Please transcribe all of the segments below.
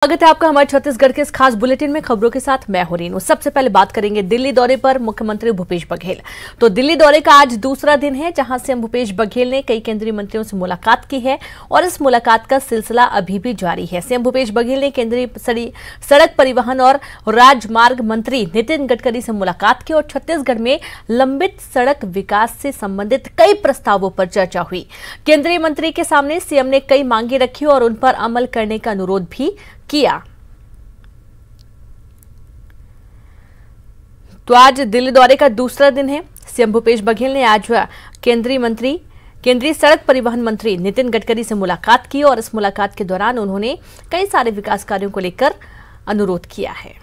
स्वागत है आपका हमारे छत्तीसगढ़ के इस खास बुलेटिन में। खबरों के साथ मैं हो रीनू। सबसे पहले बात करेंगे दिल्ली दौरे पर मुख्यमंत्री भूपेश बघेल। तो दिल्ली दौरे का आज दूसरा दिन है, जहां सीएम भूपेश बघेल ने कई केंद्रीय मंत्रियों से मुलाकात की है और इस मुलाकात का सिलसिला अभी भी जारी है। सीएम भूपेश बघेल ने केंद्रीय सड़क परिवहन और राजमार्ग मंत्री नितिन गडकरी से मुलाकात की और छत्तीसगढ़ में लंबित सड़क विकास से संबंधित कई प्रस्तावों पर चर्चा हुई। केंद्रीय मंत्री के सामने सीएम ने कई मांगे रखी और उन पर अमल करने का अनुरोध भी किया। तो आज दिल्ली दौरे का दूसरा दिन है। सीएम भूपेश बघेल ने आज केंद्रीय सड़क परिवहन मंत्री नितिन गडकरी से मुलाकात की और इस मुलाकात के दौरान उन्होंने कई सारे विकास कार्यों को लेकर अनुरोध किया है।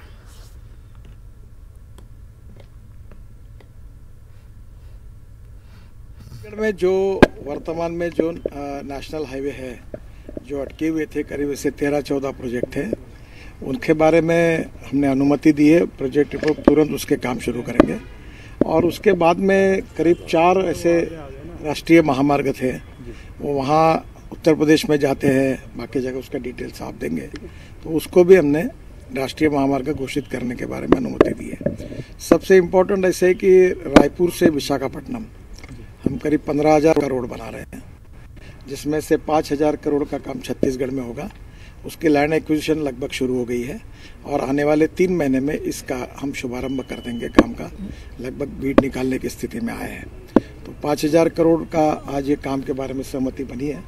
में जो वर्तमान में जो नेशनल हाईवे है, जो अटके हुए थे, करीब से 13-14 प्रोजेक्ट थे, उनके बारे में हमने अनुमति दी है। प्रोजेक्ट को तुरंत उसके काम शुरू करेंगे और उसके बाद में करीब 4 ऐसे राष्ट्रीय महामार्ग थे, वो वहाँ उत्तर प्रदेश में जाते हैं, बाकी जगह उसका डिटेल्स आप देंगे, तो उसको भी हमने राष्ट्रीय महामार्ग घोषित करने के बारे में अनुमति दी है। सबसे इम्पोर्टेंट ऐसे कि रायपुर से विशाखापट्टनम हम करीब 15,000 करोड़ बना रहे हैं, जिसमें से 5,000 करोड़ का काम छत्तीसगढ़ में होगा। उसकी लैंड एक्विजिशन लगभग शुरू हो गई है और आने वाले 3 महीने में इसका हम शुभारंभ कर देंगे। काम का लगभग बीट निकालने की स्थिति में आए हैं। तो 5,000 करोड़ का आज ये काम के बारे में सहमति बनी है।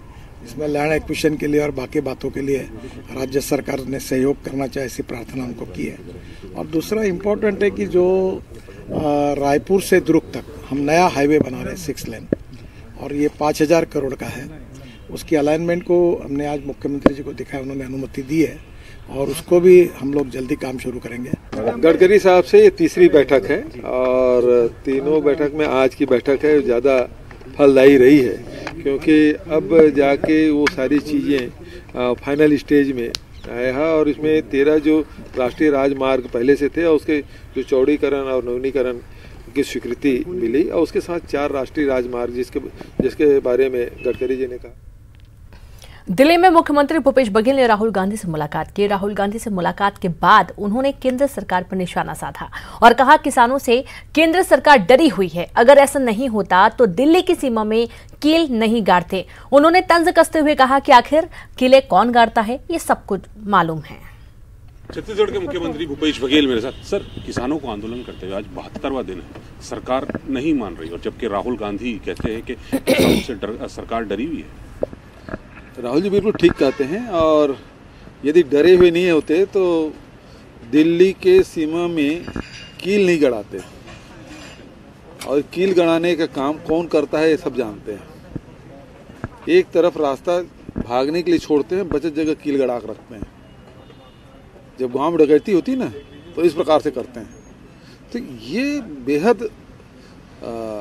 इसमें लैंड एक्विजिशन के लिए और बाकी बातों के लिए राज्य सरकार ने सहयोग करना चाहिए, ऐसी प्रार्थना हमको की है। और दूसरा इम्पोर्टेंट है कि जो रायपुर से दुर्ग तक हम नया हाईवे बना रहे हैं 6 लेन, और ये 5,000 करोड़ का है। उसकी अलाइनमेंट को हमने आज मुख्यमंत्री जी को दिखाया, उन्होंने अनुमति दी है और उसको भी हम लोग जल्दी काम शुरू करेंगे। गडकरी साहब से ये तीसरी बैठक है और तीनों बैठक में आज की बैठक है ज़्यादा फलदायी रही है, क्योंकि अब जाके वो सारी चीज़ें फाइनल स्टेज में आया है और इसमें 13 जो राष्ट्रीय राजमार्ग पहले से थे और उसके जो चौड़ीकरण और नवीनीकरण की स्वीकृति मिली और उसके साथ 4 राष्ट्रीय राजमार्ग जिसके बारे में गडकरी जी ने कहा। दिल्ली में मुख्यमंत्री भूपेश बघेल ने राहुल गांधी से मुलाकात की। राहुल गांधी से मुलाकात के बाद उन्होंने केंद्र सरकार पर निशाना साधा और कहा, किसानों से केंद्र सरकार डरी हुई है, अगर ऐसा नहीं होता तो दिल्ली की सीमा में कील नहीं गाड़ते। उन्होंने तंज कसते हुए कहा कि आखिर कीले कौन गाड़ता है, ये सब कुछ मालूम है। छत्तीसगढ़ के मुख्यमंत्री भूपेश बघेल मेरे साथ। सर, किसानों को आंदोलन करते हुए आज 72वां दिन है, सरकार नहीं मान रही और जबकि राहुल गांधी कहते हैं कि किसानों से सरकार डरी हुई है। राहुल जी बिल्कुल ठीक कहते हैं और यदि डरे हुए नहीं होते तो दिल्ली के सीमा में कील नहीं गड़ाते और कील गड़ाने का काम कौन करता है ये सब जानते हैं। एक तरफ रास्ता भागने के लिए छोड़ते हैं, बचत जगह कील गड़ा कर रखते हैं। जब गांव में डकैती होती ना तो इस प्रकार से करते हैं। तो ये बेहद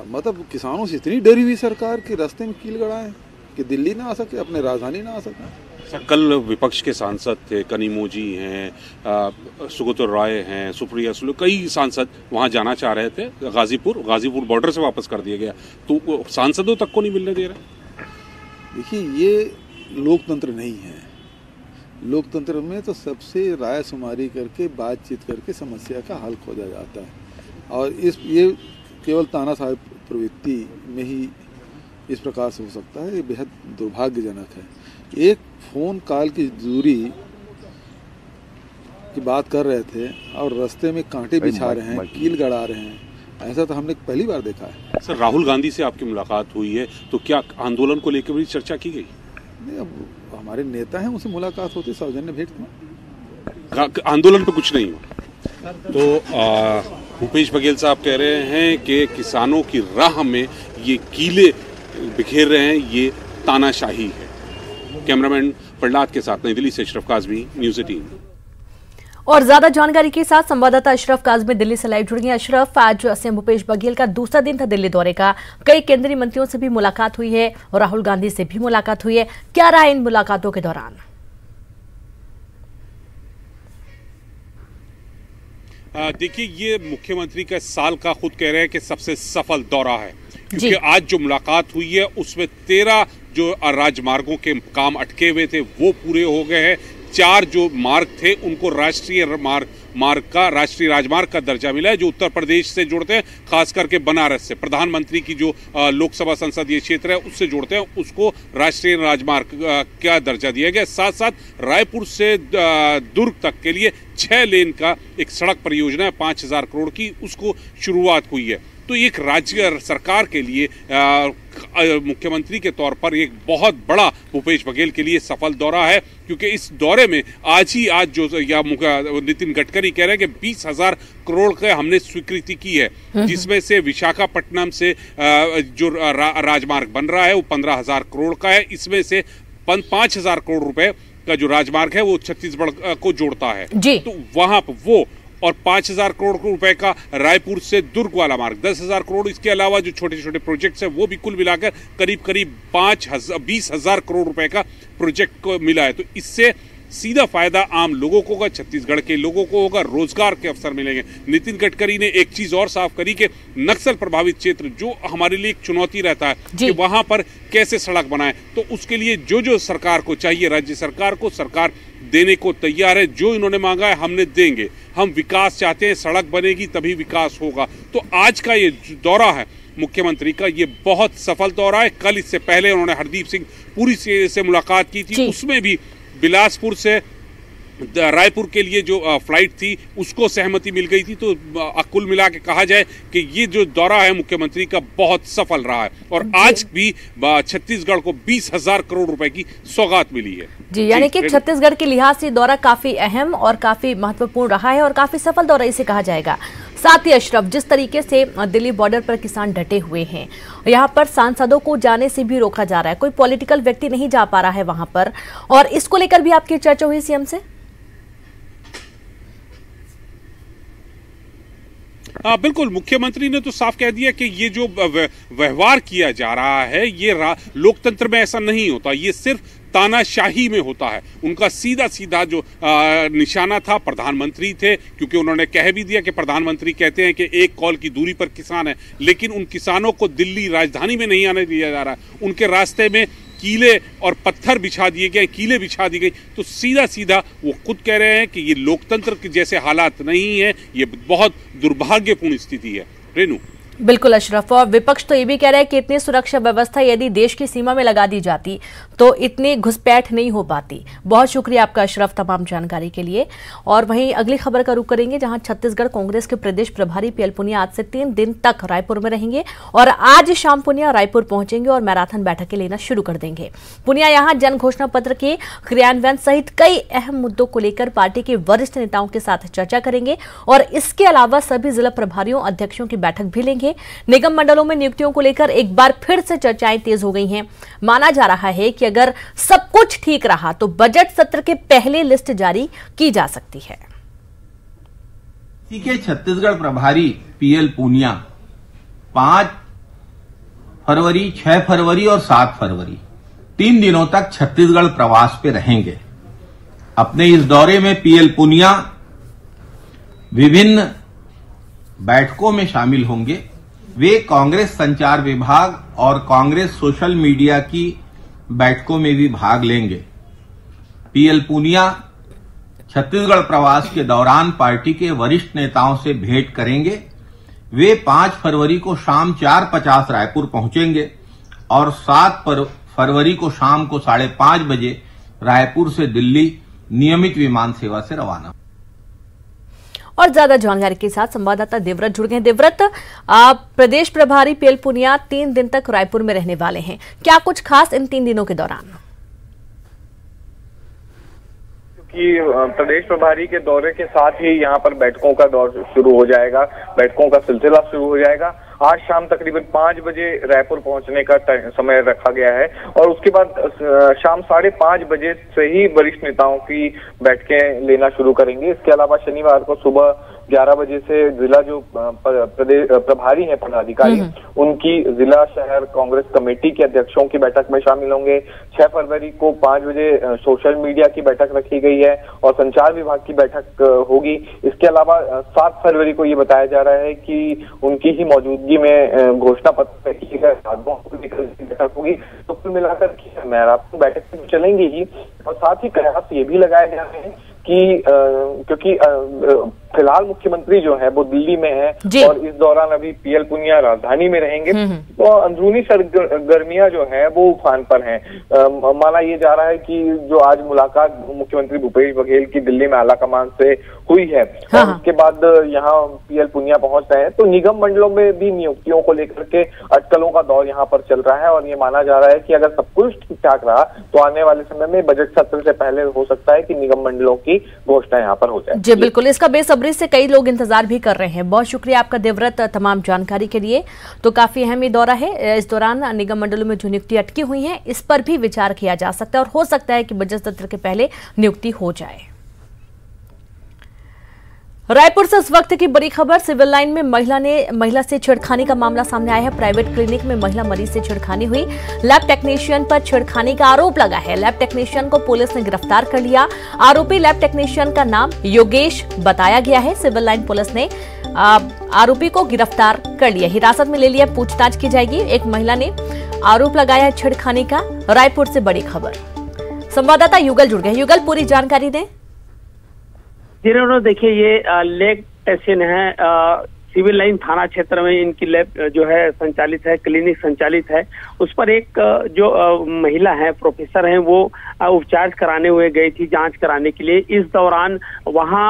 मतलब किसानों से इतनी डरी हुई सरकार कि रास्ते में कील गड़ाएं कि दिल्ली ना आ सके, अपने राजधानी ना आ सके। सर, कल विपक्ष के सांसद थे, कनिमोझी हैं, सुगत राय हैं, सुप्रिया सुले, कई सांसद वहां जाना चाह रहे थे। गाजीपुर बॉर्डर से वापस कर दिया गया, तो सांसदों तक को नहीं मिलने दे रहे। देखिए, ये लोकतंत्र नहीं है। लोकतंत्र में तो सबसे राय शुमारी करके बातचीत करके समस्या का हल खोजा जाता है और ये केवल तानाशाही प्रवृत्ति में ही इस प्रकार से हो सकता है। ये बेहद दुर्भाग्यजनक है। एक फोन कॉल की दूरी की बात कर रहे थे और रास्ते में कांटे बिछा रहे हैं, कील गड़ा रहे हैं, ऐसा तो हमने पहली बार देखा है। सर, राहुल गांधी से आपकी मुलाकात हुई है, तो क्या आंदोलन को लेकर भी चर्चा की गई? नहीं, अब हमारे नेता हैं, उनसे मुलाकात होती, सौजन्य भेंट में। आंदोलन पे कुछ नहीं हुआ। तो भूपेश बघेल साहब कह रहे हैं कि किसानों की राह में ये कीले बिखेर रहे हैं, ये तानाशाही है। कैमरामैन प्रहलाद के साथ नई दिल्ली से अशरफ काज़मी, न्यूज़ 18। और ज्यादा जानकारी के साथ संवाददाता अशरफ काज़मी दिल्ली से लाइव जुड़ गए। अशरफ, आज सीएम भूपेश बघेल का दूसरा दिन था दिल्ली दौरे का। कई केंद्रीय मंत्रियों से भी मुलाकात हुई है और राहुल गांधी से भी मुलाकात हुई है। क्या रहा इन मुलाकातों के दौरान? देखिए, ये मुख्यमंत्री का साल का खुद कह रहे हैं कि सबसे सफल दौरा है, क्योंकि आज जो मुलाकात हुई है उसमें 13 जो राजमार्गों के काम अटके हुए थे वो पूरे हो गए हैं। 4 जो मार्ग थे उनको राष्ट्रीय राष्ट्रीय राजमार्ग का दर्जा मिला है, जो उत्तर प्रदेश से जोड़ते हैं, खास करके बनारस से प्रधानमंत्री की जो लोकसभा संसदीय क्षेत्र है उससे जोड़ते हैं, उसको राष्ट्रीय राजमार्ग का दर्जा दिया गया। साथ साथ रायपुर से दुर्ग तक के लिए 6 लेन का एक सड़क परियोजना है 5000 करोड़ की, उसको शुरुआत हुई है। तो एक राज्य सरकार के लिए मुख्यमंत्री के तौर पर एक बहुत बड़ा भूपेश बघेल के लिए सफल दौरा है, क्योंकि इस दौरे में आज जो नितिन गडकरी कह रहे हैं कि 20,000 करोड़ का हमने स्वीकृति की है, जिसमें से विशाखापट्टनम से जो राजमार्ग बन रहा है वो 15,000 करोड़ का है। इसमें से 5,000 करोड़ रुपए का जो राजमार्ग है वो छत्तीसगढ़ को जोड़ता है, तो वहां पर वो, और 5,000 करोड़ रुपए का रायपुर से दुर्ग वाला मार्ग, 10,000 करोड़। इसके अलावा जो छोटे छोटे प्रोजेक्ट्स हैं वो भी कुल मिलाकर करीब 20,000 करोड़ रुपए का प्रोजेक्ट को मिला है। तो इससे सीधा फायदा आम लोगों को होगा, छत्तीसगढ़ के लोगों को होगा, रोजगार के अवसर मिलेंगे। नितिन गडकरी ने एक चीज और साफ करी कि नक्सल प्रभावित क्षेत्र जो हमारे लिए एक चुनौती रहता है कि वहां पर कैसे सड़क बनाए, तो उसके लिए जो सरकार को चाहिए, राज्य सरकार को सरकार देने को तैयार है। जो इन्होंने मांगा है हमने देंगे। हम विकास चाहते हैं, सड़क बनेगी तभी विकास होगा। तो आज का ये दौरा है मुख्यमंत्री का, ये बहुत सफल दौरा है। कल इससे पहले उन्होंने हरदीप सिंह पुरी से मुलाकात की थी, उसमें भी बिलासपुर से रायपुर के लिए जो फ्लाइट थी उसको सहमति मिल गई थी। तो कुल मिला के कहा जाए कि ये जो दौरा है मुख्यमंत्री का बहुत सफल रहा है, और आज भी छत्तीसगढ़ को 20,000 करोड़ रुपए की सौगात मिली है। जी, यानी कि छत्तीसगढ़ के लिहाज से दौरा काफी अहम और काफी महत्वपूर्ण रहा है और काफी सफल दौरा इसे कहा जाएगा। साथ ही अशरफ, जिस तरीके से दिल्ली बॉर्डर पर किसान डटे हुए हैं, यहाँ पर सांसदों को जाने से भी रोका जा रहा है, कोई पॉलिटिकल व्यक्ति नहीं जा पा रहा है वहां पर, और इसको लेकर भी आपकी चर्चा हुई सीएम से? बिल्कुल, मुख्यमंत्री ने तो साफ कह दिया कि ये जो व्यवहार किया जा रहा है ये लोकतंत्र में ऐसा नहीं होता, ये सिर्फ तानाशाही में होता है। उनका सीधा जो निशाना था प्रधानमंत्री थे, क्योंकि उन्होंने कह भी दिया कि प्रधानमंत्री कहते हैं कि एक कॉल की दूरी पर किसान है, लेकिन उन किसानों को दिल्ली राजधानी में नहीं आने दिया जा रहा है। उनके रास्ते में कीले और पत्थर बिछा दिए गए, कीले बिछा दी गई। तो सीधा वो खुद कह रहे हैं कि ये लोकतंत्र के जैसे हालात नहीं है, ये बहुत दुर्भाग्यपूर्ण स्थिति है। रेनू, बिल्कुल अशरफ, और विपक्ष तो ये भी कह रहा है कि इतनी सुरक्षा व्यवस्था यदि देश की सीमा में लगा दी जाती तो इतनी घुसपैठ नहीं हो पाती। बहुत शुक्रिया आपका अशरफ तमाम जानकारी के लिए। और वहीं अगली खबर का रुख करेंगे, जहां छत्तीसगढ़ कांग्रेस के प्रदेश प्रभारी पीएल पुनिया आज से 3 दिन तक रायपुर में रहेंगे और आज शाम पुनिया रायपुर पहुंचेंगे और मैराथन बैठकें लेना शुरू कर देंगे। पुनिया यहां जन घोषणा पत्र के क्रियान्वयन सहित कई अहम मुद्दों को लेकर पार्टी के वरिष्ठ नेताओं के साथ चर्चा करेंगे और इसके अलावा सभी जिला प्रभारियों अध्यक्षों की बैठक भी लेंगे। निगम मंडलों में नियुक्तियों को लेकर एक बार फिर से चर्चाएं तेज हो गई हैं। माना जा रहा है कि अगर सब कुछ ठीक रहा तो बजट सत्र के पहले लिस्ट जारी की जा सकती है। इसी के छत्तीसगढ़ प्रभारी पीएल पुनिया 5 फरवरी, 6 फरवरी और 7 फरवरी 3 दिनों तक छत्तीसगढ़ प्रवास पे रहेंगे। अपने इस दौरे में पीएल पुनिया विभिन्न बैठकों में शामिल होंगे। वे कांग्रेस संचार विभाग और कांग्रेस सोशल मीडिया की बैठकों में भी भाग लेंगे। पीएल पुनिया छत्तीसगढ़ प्रवास के दौरान पार्टी के वरिष्ठ नेताओं से भेंट करेंगे। वे 5 फरवरी को शाम 4:50 रायपुर पहुंचेंगे और 7 फरवरी को शाम को 5:30 बजे रायपुर से दिल्ली नियमित विमान सेवा से रवाना। और ज्यादा जानकारी के साथ संवाददाता देवव्रत जुड़ गए। देवव्रत, प्रदेश प्रभारी पीएल पुनिया 3 दिन तक रायपुर में रहने वाले हैं, क्या कुछ खास इन 3 दिनों के दौरान? कि प्रदेश प्रभारी के दौरे के साथ ही यहाँ पर बैठकों का दौर शुरू हो जाएगा, बैठकों का सिलसिला शुरू हो जाएगा। आज शाम तकरीबन 5 बजे रायपुर पहुंचने का समय रखा गया है और उसके बाद शाम 5:30 बजे से ही वरिष्ठ नेताओं की बैठकें लेना शुरू करेंगे। इसके अलावा शनिवार को सुबह 11 बजे से जिला जो प्रदेश प्रभारी हैं पदाधिकारी, उनकी जिला शहर कांग्रेस कमेटी के अध्यक्षों की बैठक में शामिल होंगे। 6 फरवरी को 5 बजे सोशल मीडिया की बैठक रखी गई है और संचार विभाग की बैठक होगी। इसके अलावा 7 फरवरी को ये बताया जा रहा है कि उनकी ही मौजूदगी में घोषणा पत्र बैठक होगी। तो कुल मिलाकर मैराथन बैठक में चलेंगी ही, और साथ ही प्रयास ये भी लगाए जा रहे हैं कि क्योंकि फिलहाल मुख्यमंत्री जो है वो दिल्ली में है और इस दौरान अभी पीएल पुनिया राजधानी में रहेंगे, तो अंदरूनी सरगर्मियां जो है वो उफान पर हैं। माना ये जा रहा है कि जो आज मुलाकात मुख्यमंत्री भूपेश बघेल की दिल्ली में आला कमान से हुई है और उसके बाद यहाँ पीएल पुनिया पहुंच रहे हैं, तो निगम मंडलों में भी नियुक्तियों को लेकर के अटकलों का दौर यहाँ पर चल रहा है और ये माना जा रहा है कि अगर सब कुछ ठीक ठाक रहा तो आने वाले समय में बजट सत्र से पहले हो सकता है कि निगम मंडलों की घोषणा यहाँ पर हो जाए। जी बिल्कुल, इसका बेसब्री से कई लोग इंतजार भी कर रहे हैं। बहुत शुक्रिया आपका देवव्रत तमाम जानकारी के लिए। तो काफी अहम ये दौरा है। इस दौरान निगम मंडलों में जो नियुक्ति अटकी हुई है इस पर भी विचार किया जा सकता है और हो सकता है कि बजट सत्र के पहले नियुक्ति हो जाए। रायपुर से इस वक्त की बड़ी खबर, सिविल लाइन में महिला से छेड़खानी का मामला सामने आया है। प्राइवेट क्लिनिक में महिला मरीज से छेड़खानी हुई। लैब टेक्नीशियन पर छेड़खानी का आरोप लगा है। लैब टेक्नीशियन को पुलिस ने गिरफ्तार कर लिया। आरोपी लैब टेक्नीशियन का नाम योगेश बताया गया है। सिविल लाइन पुलिस ने आरोपी को गिरफ्तार कर लिया, हिरासत में ले लिया, पूछताछ की जाएगी। एक महिला ने आरोप लगाया है छेड़खानी का। रायपुर से बड़ी खबर, संवाददाता युगल जुड़ गए। युगल, पूरी जानकारी दें। जिन्होंने देखिए ये लेब स्टेशन है, सिविल लाइन थाना क्षेत्र में इनकी लैब जो है संचालित है, क्लिनिक संचालित है। उस पर एक जो महिला है, प्रोफेसर हैं, वो उपचार कराने हुए गई थी जांच कराने के लिए। इस दौरान वहां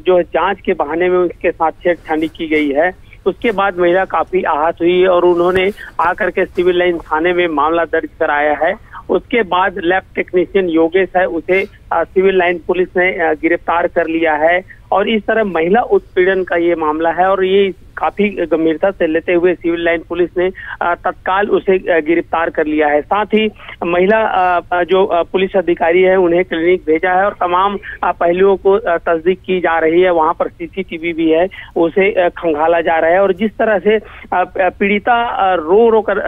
जो जांच के बहाने में उसके साथ छेड़छाड़ी की गई है। उसके बाद महिला काफी आहत हुई और उन्होंने आकर के सिविल लाइन थाने में मामला दर्ज कराया है। उसके बाद लैब टेक्नीशियन योगेश है, उसे सिविल लाइन पुलिस ने गिरफ्तार कर लिया है और इस तरह महिला उत्पीड़न का ये मामला है और ये काफी गंभीरता से लेते हुए सिविल लाइन पुलिस ने तत्काल उसे गिरफ्तार कर लिया है। साथ ही महिला जो पुलिस अधिकारी है उन्हें क्लिनिक भेजा है और तमाम पहलुओं को तस्दीक की जा रही है। वहां पर सीसीटीवी भी है, उसे खंगाला जा रहा है और जिस तरह से पीड़िता रो कर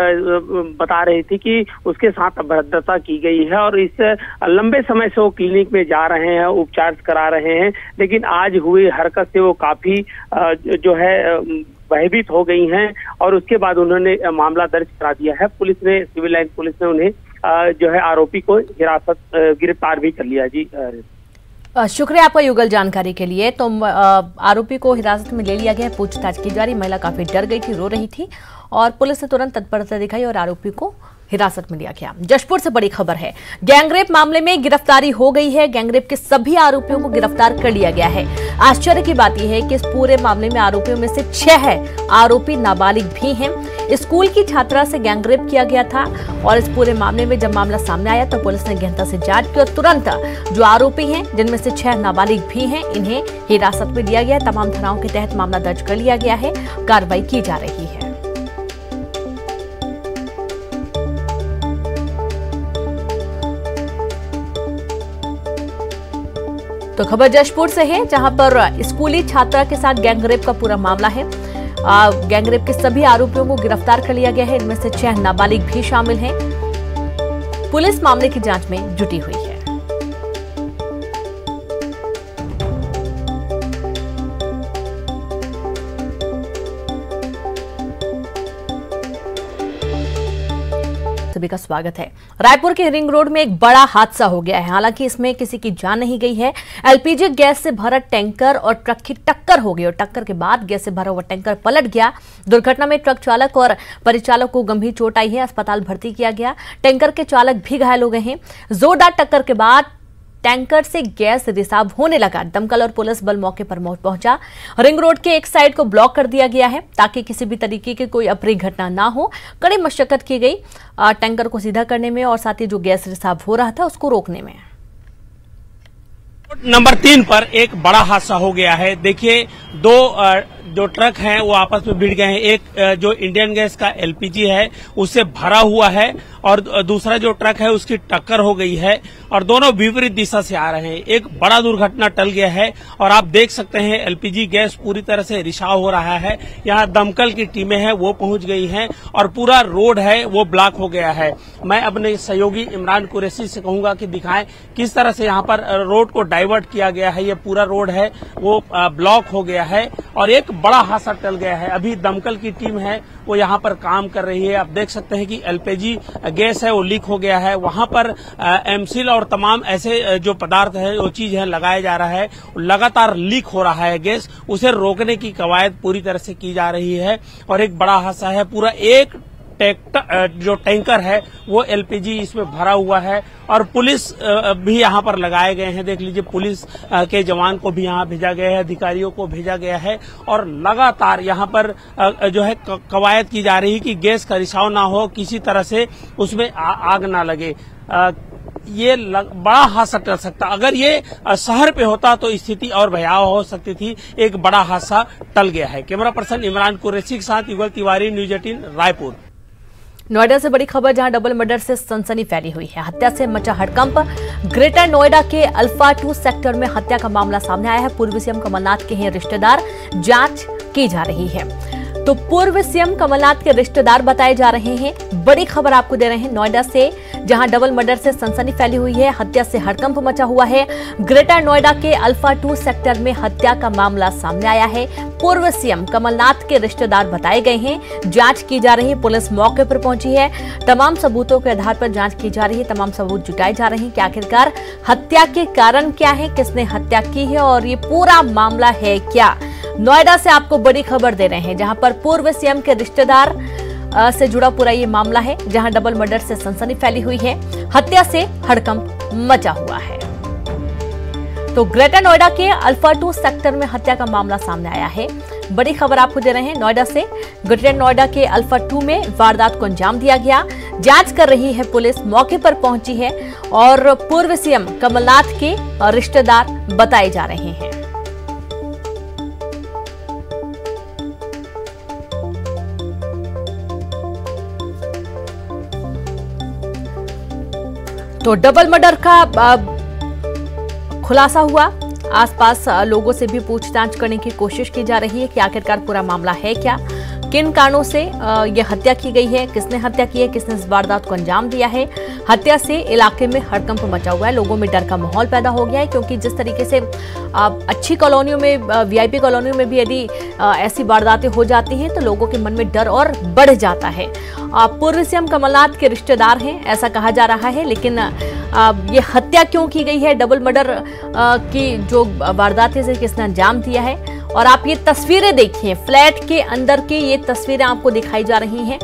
बता रही थी कि उसके साथ अभद्रता की गई है और इस लंबे समय से वो क्लिनिक में जा रहे हैं, उपचार करा रहे हैं, लेकिन आज हुई हरकत से वो काफी जो है भयभीत हो गई हैं और उसके बाद उन्होंने मामला दर्ज करा दिया है। पुलिस ने, सिविल लाइन पुलिस ने उन्हें जो है आरोपी को हिरासत गिरफ्तार भी कर लिया। जी शुक्रिया आपका युगल जानकारी के लिए। तो आरोपी को हिरासत में ले लिया गया, पूछताछ की जा रही। महिला काफी डर गई थी, रो रही थी और पुलिस ने तुरंत तत्परता दिखाई और आरोपी को हिरासत में लिया गया। जशपुर से बड़ी खबर है, गैंगरेप मामले में गिरफ्तारी हो गई है। गैंगरेप के सभी आरोपियों को गिरफ्तार कर लिया गया है। आश्चर्य की बात यह है कि इस पूरे मामले में आरोपियों में से 6 आरोपी नाबालिग भी हैं। स्कूल की छात्रा से गैंगरेप किया गया था और इस पूरे मामले में जब मामला सामने आया तो पुलिस ने गहनता से जांच की और तुरंत जो आरोपी हैं, जिनमें से 6 नाबालिग भी हैं, इन्हें हिरासत में लिया गया। तमाम धाराओं के तहत मामला दर्ज कर लिया गया है, कार्रवाई की जा रही है। तो खबर जशपुर से है, जहां पर स्कूली छात्रा के साथ गैंगरेप का पूरा मामला है। गैंगरेप के सभी आरोपियों को गिरफ्तार कर लिया गया है। इनमें से 6 नाबालिग भी शामिल हैं। पुलिस मामले की जांच में जुटी हुई है। सभी का स्वागत है। रायपुर के रिंग रोड में एक बड़ा हादसा हो गया है। हालांकि इसमें किसी की जान नहीं गई है। एलपीजी गैस से भरा टैंकर और ट्रक की टक्कर हो गई और टक्कर के बाद गैस से भरा हुआ टैंकर पलट गया। दुर्घटना में ट्रक चालक और परिचालक को गंभीर चोट आई है, अस्पताल भर्ती किया गया। टैंकर के चालक भी घायल हो गए हैं। जोरदार टक्कर के बाद टैंकर से गैस रिसाव होने लगा। दमकल और पुलिस बल मौके पर पहुंचा। रिंग रोड के एक साइड को ब्लॉक कर दिया गया है ताकि किसी भी तरीके की कोई अप्रिय घटना ना हो। कड़ी मशक्कत की गई टैंकर को सीधा करने में और साथ ही जो गैस रिसाव हो रहा था उसको रोकने में। नंबर 3 पर एक बड़ा हादसा हो गया है। देखिए, 2 जो ट्रक हैं वो आपस में भिड़ गए हैं। एक जो इंडियन गैस का एलपीजी है उससे भरा हुआ है और दूसरा जो ट्रक है उसकी टक्कर हो गई है और दोनों विपरीत दिशा से आ रहे हैं। एक बड़ा दुर्घटना टल गया है और आप देख सकते हैं एलपीजी गैस पूरी तरह से रिसाव हो रहा है। यहाँ दमकल की टीमें हैं वो पहुंच गई हैं और पूरा रोड है वो ब्लॉक हो गया है। मैं अपने सहयोगी इमरान कुरैशी से कहूंगा कि दिखाएं किस तरह से यहाँ पर रोड को डाइवर्ट किया गया है। ये पूरा रोड है वो ब्लॉक हो गया है और एक बड़ा हादसा टल गया है। अभी दमकल की टीम है वो यहाँ पर काम कर रही है। आप देख सकते हैं कि एलपीजी गैस है वो लीक हो गया है। वहां पर एमसील और तमाम ऐसे जो पदार्थ है वो चीज है लगाया जा रहा है। लगातार लीक हो रहा है गैस, उसे रोकने की कवायद पूरी तरह से की जा रही है और एक बड़ा हादसा है। पूरा एक जो टैंकर है वो एलपीजी इसमें भरा हुआ है और पुलिस भी यहाँ पर लगाए गए हैं। देख लीजिए पुलिस के जवान को भी यहाँ भेजा गया है, अधिकारियों को भेजा गया है और लगातार यहाँ पर जो है कवायद की जा रही है कि गैस का रिसाव ना हो, किसी तरह से उसमें आग ना लगे। ये बड़ा हादसा टल सकता। अगर ये शहर पे होता तो स्थिति और भयावह हो सकती थी। एक बड़ा हादसा टल गया है। कैमरा पर्सन इमरान कुरैशी के साथ युगल तिवारी, न्यूज 18 रायपुर। नोएडा से बड़ी खबर, जहां डबल मर्डर से सनसनी फैली हुई है। हत्या से मचा हड़कंप। ग्रेटर नोएडा के अल्फा 2 सेक्टर में हत्या का मामला सामने आया है। पूर्व सीएम कमलनाथ के हैं रिश्तेदार, जांच की जा रही है। तो पूर्व सीएम कमलनाथ के रिश्तेदार बताए जा रहे हैं। बड़ी खबर आपको दे रहे हैं नोएडा से, जहां डबल मर्डर से सनसनी फैली हुई है। हत्या से हड़कंप मचा हुआ है। ग्रेटर नोएडा के अल्फा 2 सेक्टर में हत्या का मामला सामने आया है। पूर्व सीएम कमलनाथ के रिश्तेदार बताए गए हैं। जांच की जा रही है। पुलिस मौके पर पहुंची है। तमाम सबूतों के आधार पर जांच की जा रही है। तमाम सबूत जुटाए जा रहे हैं कि आखिरकार हत्या के कारण क्या है, किसने हत्या की है और ये पूरा मामला है क्या। नोएडा से आपको बड़ी खबर दे रहे हैं, जहां पर पूर्व सीएम के रिश्तेदार से जुड़ा पूरा ये मामला है, जहां डबल मर्डर से सनसनी फैली हुई है। हत्या से हड़कंप मचा हुआ है। तो ग्रेटर नोएडा के अल्फा 2 सेक्टर में हत्या का मामला सामने आया है। बड़ी खबर आपको दे रहे हैं नोएडा से। ग्रेटर नोएडा के अल्फा 2 में वारदात को अंजाम दिया गया। जांच कर रही है पुलिस, मौके पर पहुंची है और पूर्व सीएम कमलनाथ के रिश्तेदार बताए जा रहे हैं। तो डबल मर्डर का खुलासा हुआ। आसपास लोगों से भी पूछताछ करने की कोशिश की जा रही है कि आखिरकार पूरा मामला है क्या, किन कारणों से यह हत्या की गई है, किसने हत्या की है, किसने इस वारदात को अंजाम दिया है। हत्या से इलाके में हड़कंप मचा हुआ है। लोगों में डर का माहौल पैदा हो गया है, क्योंकि जिस तरीके से अच्छी कॉलोनियों में, वीआईपी कॉलोनियों में भी यदि ऐसी वारदातें हो जाती हैं तो लोगों के मन में डर और बढ़ जाता है। पूर्व सीएम कमलनाथ के रिश्तेदार हैं ऐसा कहा जा रहा है, लेकिन ये हत्या क्यों की गई है, डबल मर्डर की जो वारदात है किसने अंजाम दिया है। और आप ये तस्वीरें देखिए, फ्लैट के अंदर की ये तस्वीरें आपको दिखाई जा रही हैं,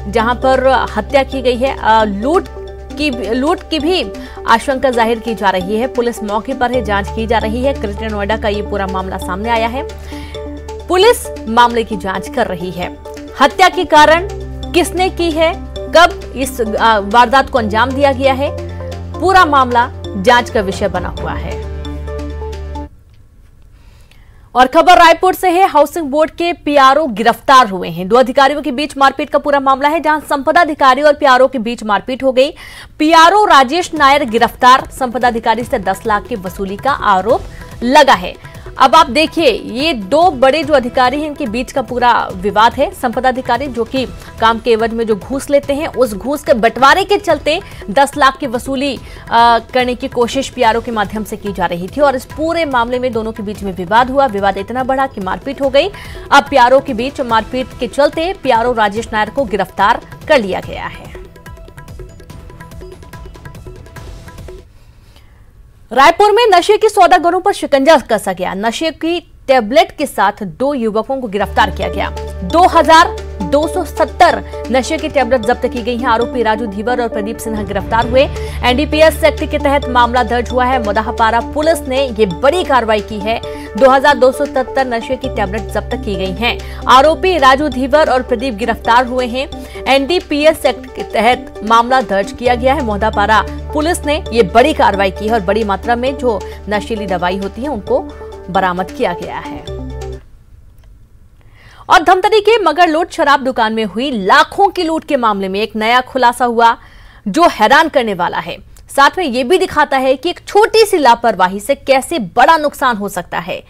जहां पर हत्या की गई है। लूट की भी आशंका जाहिर की जा रही है। पुलिस मौके पर है, जांच की जा रही है। ग्रेटर नोएडा का ये पूरा मामला सामने आया है। पुलिस मामले की जांच कर रही है। हत्या के कारण किसने की है, कब इस वारदात को अंजाम दिया गया है, पूरा मामला जांच का विषय बना हुआ है। और खबर रायपुर से है। हाउसिंग बोर्ड के पीआरओ गिरफ्तार हुए हैं। 2 अधिकारियों के बीच मारपीट का पूरा मामला है, जहां संपदा अधिकारी और पीआरओ के बीच मारपीट हो गई। पीआरओ राजेश नायर गिरफ्तार। संपदा अधिकारी से 10 लाख की वसूली का आरोप लगा है। अब आप देखिए, ये 2 बड़े जो अधिकारी हैं इनके बीच का पूरा विवाद है। संपदा अधिकारी जो कि काम के एवज में जो घूस लेते हैं, उस घूस के बंटवारे के चलते 10 लाख की वसूली करने की कोशिश पीआरओ के माध्यम से की जा रही थी और इस पूरे मामले में दोनों के बीच में विवाद हुआ। विवाद इतना बढ़ा कि मारपीट हो गई। अब पीआरओ के बीच मारपीट के चलते पीआरओ राजेश नायर को गिरफ्तार कर लिया गया है। रायपुर में नशे की सौदागरों पर शिकंजा कसा गया। नशे की टैबलेट के साथ 2 युवकों को गिरफ्तार किया गया। 2270 नशे की टैबलेट जब्त की गई हैं। आरोपी राजू धीवर और प्रदीप सिन्हा गिरफ्तार हुए। एनडीपीएस एक्ट के तहत मामला दर्ज हुआ है। मोदाहापारा पुलिस ने ये बड़ी कार्रवाई की है। 2270 नशे की टैबलेट जब्त की गई हैं। आरोपी राजू धीवर और प्रदीप गिरफ्तार हुए हैं। एनडीपीएस एक्ट के तहत मामला दर्ज किया गया है। मोदाहापारा पुलिस ने ये बड़ी कार्रवाई की है और बड़ी मात्रा में जो नशीली दवाई होती है उनको बरामद किया गया है। और धमतरी के मगरलोड शराब दुकान में हुई लाखों की लूट के मामले में एक नया खुलासा हुआ जो हैरान करने वाला है। साथ में यह भी दिखाता है कि एक छोटी सी लापरवाही से कैसे बड़ा नुकसान हो सकता है।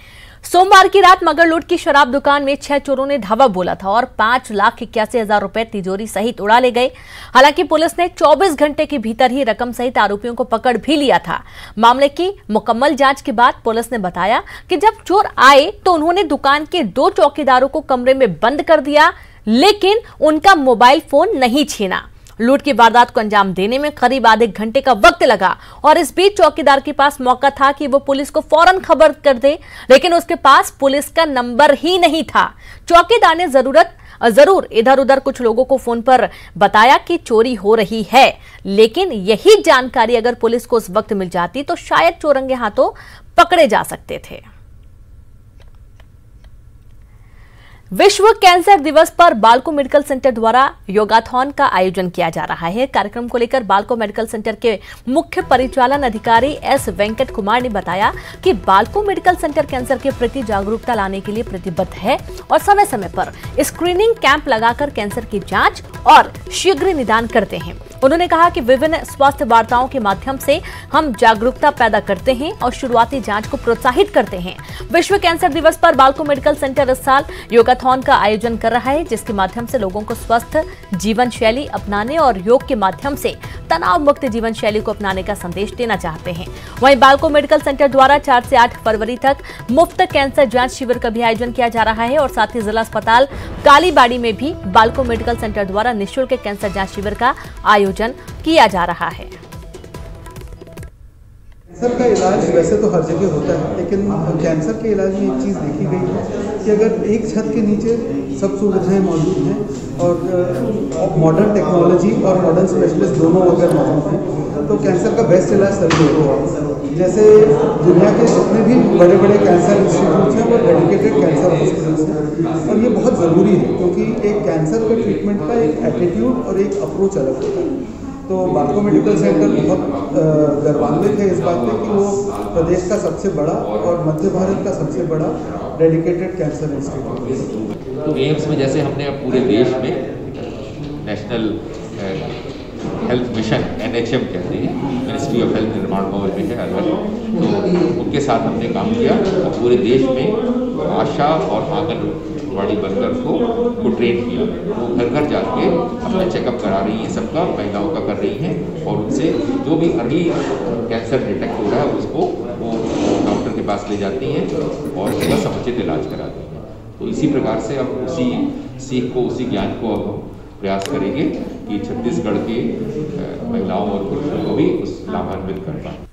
सोमवार की रात मगरलोड की शराब दुकान में 6 चोरों ने धावा बोला था और 5,81,000 रुपए तिजोरी सहित उड़ा ले गए। हालांकि पुलिस ने 24 घंटे के भीतर ही रकम सहित आरोपियों को पकड़ भी लिया था। मामले की मुकम्मल जांच के बाद पुलिस ने बताया कि जब चोर आए तो उन्होंने दुकान के 2 चौकीदारों को कमरे में बंद कर दिया, लेकिन उनका मोबाइल फोन नहीं छीना। लूट की वारदात को अंजाम देने में करीब आधे घंटे का वक्त लगा और इस बीच चौकीदार के पास मौका था कि वो पुलिस को फौरन खबर कर दे, लेकिन उसके पास पुलिस का नंबर ही नहीं था। चौकीदार ने जरूर इधर उधर कुछ लोगों को फोन पर बताया कि चोरी हो रही है, लेकिन यही जानकारी अगर पुलिस को उस वक्त मिल जाती तो शायद चोरंगे हाथों पकड़े जा सकते थे। विश्व कैंसर दिवस पर बालको मेडिकल सेंटर द्वारा योगाथॉन का आयोजन किया जा रहा है। कार्यक्रम को लेकर बालको मेडिकल सेंटर के मुख्य परिचालन अधिकारी एस वेंकट कुमार ने बताया कि बालको मेडिकल सेंटर कैंसर के प्रति जागरूकता लाने के लिए प्रतिबद्ध है और समय समय पर स्क्रीनिंग कैंप लगाकर कैंसर की जांच और शीघ्र निदान करते हैं। उन्होंने कहा कि विभिन्न स्वास्थ्य वार्ताओं के माध्यम से हम जागरूकता पैदा करते हैं और शुरुआती जांच को प्रोत्साहित करते हैं। विश्व कैंसर दिवस पर बालको मेडिकल सेंटर इस साल योगाथॉन का आयोजन कर रहा है, जिसके माध्यम से लोगों को स्वस्थ जीवन शैली अपनाने और योग के माध्यम से तनाव मुक्त जीवन शैली को अपनाने का संदेश देना चाहते हैं। वहीं बालको मेडिकल सेंटर द्वारा 4 से 8 फरवरी तक मुफ्त कैंसर जांच शिविर का भी आयोजन किया जा रहा है और साथ ही जिला अस्पताल कालीबाड़ी में भी बालको मेडिकल सेंटर द्वारा निःशुल्क कैंसर जांच शिविर का आयोजन किया जा रहा है। कैंसर का इलाज वैसे तो हर जगह होता है, लेकिन कैंसर के इलाज में एक चीज़ देखी गई है कि अगर एक छत के नीचे सब सुविधाएं मौजूद हैं और मॉडर्न टेक्नोलॉजी और मॉडर्न स्पेशलिस्ट दोनों अगर मौजूद हैं तो कैंसर का बेस्ट इलाज सभी होगा। जैसे दुनिया के जितने भी बड़े बड़े कैंसर इंस्टीट्यूट्स हैं वो डेडिकेटेड कैंसर हॉस्पिटल्स हैं और ये बहुत ज़रूरी है क्योंकि एक कैंसर के ट्रीटमेंट का एक एटीट्यूड और एक अप्रोच अलग होता है। तो बालको मेडिकल सेंटर बहुत गर्वान्वित है इस बात पे कि वो प्रदेश का सबसे बड़ा और मध्य भारत का सबसे बड़ा डेडिकेटेड कैंसर इंस्टीट्यूट है। तो एम्स में जैसे हमने अब पूरे देश में नेशनल हेल्थ मिशन NHM कहते हैं, मिनिस्ट्री ऑफ हेल्थ निर्माण भवन में है अलग, तो उनके साथ हमने काम किया और पूरे देश में आशा और आंगनवाड़ी वर्कर को ट्रेन किया। वो घर घर जाके अपना चेकअप करा रही हैं, सबका महिलाओं का कर रही हैं और उनसे जो भी अर्ली कैंसर डिटेक्ट हो रहा है उसको वो डॉक्टर के पास ले जाती हैं और उसका समुचित इलाज कराती हैं। तो इसी प्रकार से अब उसी सीख को, उसी ज्ञान को अब हम प्रयास करेंगे कि छत्तीसगढ़ के महिलाओं और पुरुषों को भी उस लाभान्वित कर पाएं।